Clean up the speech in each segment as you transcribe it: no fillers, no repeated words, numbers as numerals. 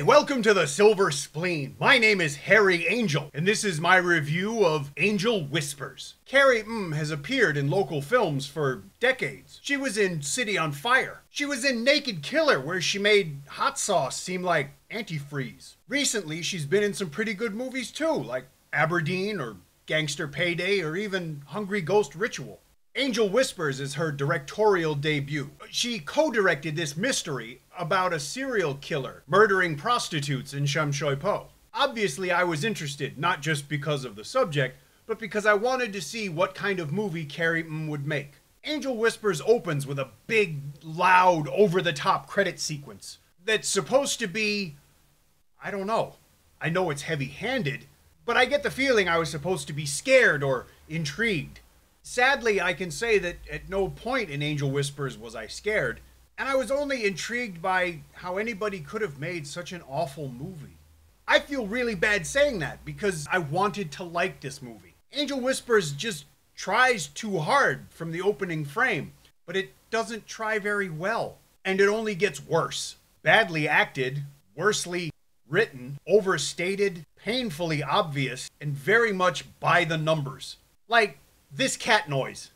welcome to the Silver Spleen. My name is Harry Angel, and this is my review of Angel Whispers. Carrie has appeared in local films for decades. She was in City on Fire. She was in Naked Killer, where she made hot sauce seem like antifreeze. Recently, she's been in some pretty good movies too, like Aberdeen or Gangster Payday or even Hungry Ghost Ritual. Angel Whispers is her directorial debut. She co-directed this mystery about a serial killer murdering prostitutes in Shamshoipo. Obviously, I was interested, not just because of the subject, but because I wanted to see what kind of movie Carrie would make. Angel Whispers opens with a big, loud, over-the-top credit sequence that's supposed to be, I don't know. I know it's heavy-handed, but I get the feeling I was supposed to be scared or intrigued. Sadly, I can say that at no point in Angel Whispers was I scared, and I was only intrigued by how anybody could have made such an awful movie. I feel really bad saying that because I wanted to like this movie. Angel Whispers just tries too hard from the opening frame, but it doesn't try very well, and it only gets worse. Badly acted, worsely written, overstated, painfully obvious, and very much by the numbers. Like this cat noise.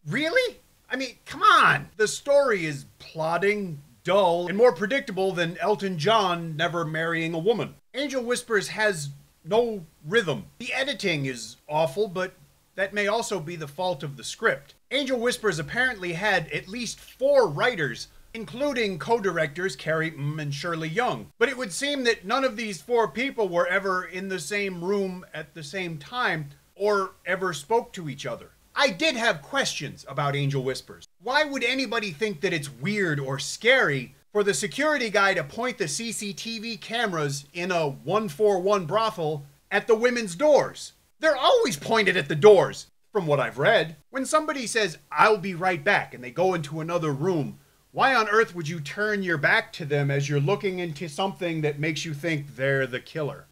Really? I mean, come on! The story is plodding, dull, and more predictable than Elton John never marrying a woman. Angel Whispers has no rhythm. The editing is awful, but that may also be the fault of the script. Angel Whispers apparently had at least 4 writers, including co-directors Carrie and Shirley Young. But it would seem that none of these 4 people were ever in the same room at the same time, or ever spoke to each other. I did have questions about Angel Whispers. Why would anybody think that it's weird or scary for the security guy to point the CCTV cameras in a 141 brothel at the women's doors? They're always pointed at the doors, from what I've read. When somebody says, "I'll be right back," and they go into another room, why on earth would you turn your back to them as you're looking into something that makes you think they're the killer?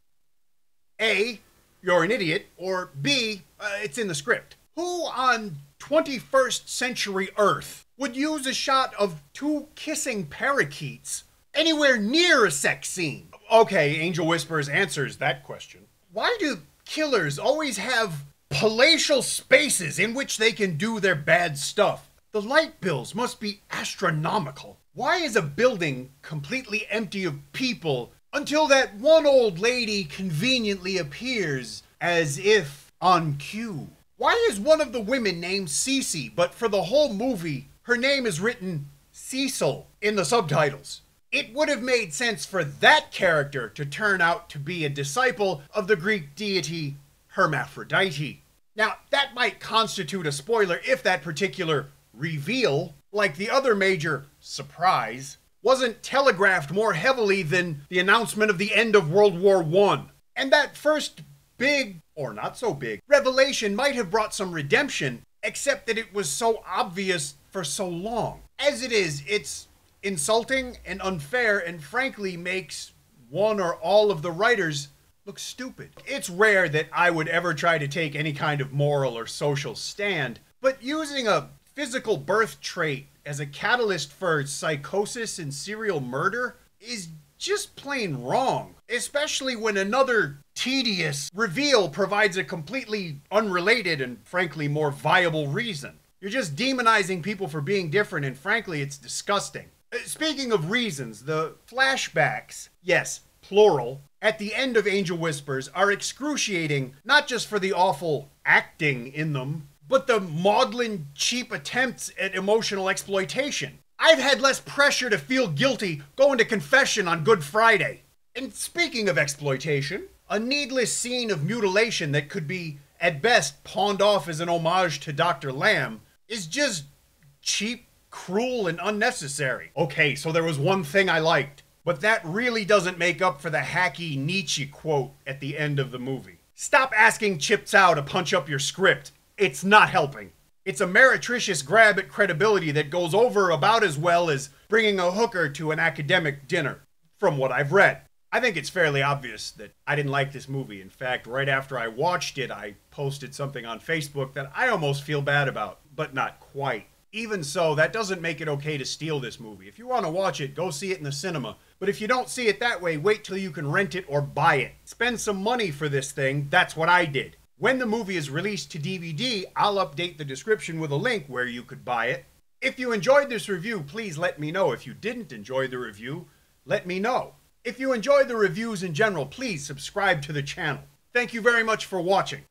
A, you're an idiot, or B, it's in the script. Who on 21st century Earth would use a shot of 2 kissing parakeets anywhere near a sex scene? Okay, Angel Whispers answers that question. Why do killers always have palatial spaces in which they can do their bad stuff? The light bills must be astronomical. Why is a building completely empty of people until that one old lady conveniently appears as if on cue? Why is one of the women named Cece, but for the whole movie, her name is written Cecil in the subtitles? It would have made sense for that character to turn out to be a disciple of the Greek deity Hermaphrodite. Now, that might constitute a spoiler if that particular reveal, like the other major surprise, wasn't telegraphed more heavily than the announcement of the end of World War I. And that first big, or not so big, revelation might have brought some redemption, except that it was so obvious for so long. As it is, it's insulting and unfair and frankly makes one or all of the writers look stupid. It's rare that I would ever try to take any kind of moral or social stand, but using a physical birth trait as a catalyst for psychosis and serial murder is just plain wrong, especially when another tedious reveal provides a completely unrelated and frankly more viable reason. You're just demonizing people for being different, and frankly it's disgusting. Speaking of reasons, the flashbacks, yes, plural, at the end of Angel Whispers are excruciating, not just for the awful acting in them, but the maudlin, cheap attempts at emotional exploitation. I've had less pressure to feel guilty going to confession on Good Friday. And speaking of exploitation, a needless scene of mutilation that could be, at best, pawned off as an homage to Dr. Lamb is just cheap, cruel, and unnecessary. Okay, so there was one thing I liked, but that really doesn't make up for the hacky Nietzsche quote at the end of the movie. Stop asking Chip Tsao to punch up your script. It's not helping. It's a meretricious grab at credibility that goes over about as well as bringing a hooker to an academic dinner, from what I've read. I think it's fairly obvious that I didn't like this movie. In fact, right after I watched it, I posted something on Facebook that I almost feel bad about, but not quite. Even so, that doesn't make it okay to steal this movie. If you want to watch it, go see it in the cinema. But if you don't see it that way, wait till you can rent it or buy it. Spend some money for this thing. That's what I did. When the movie is released to DVD, I'll update the description with a link where you could buy it. If you enjoyed this review, please let me know. If you didn't enjoy the review, let me know. If you enjoy the reviews in general, please subscribe to the channel. Thank you very much for watching.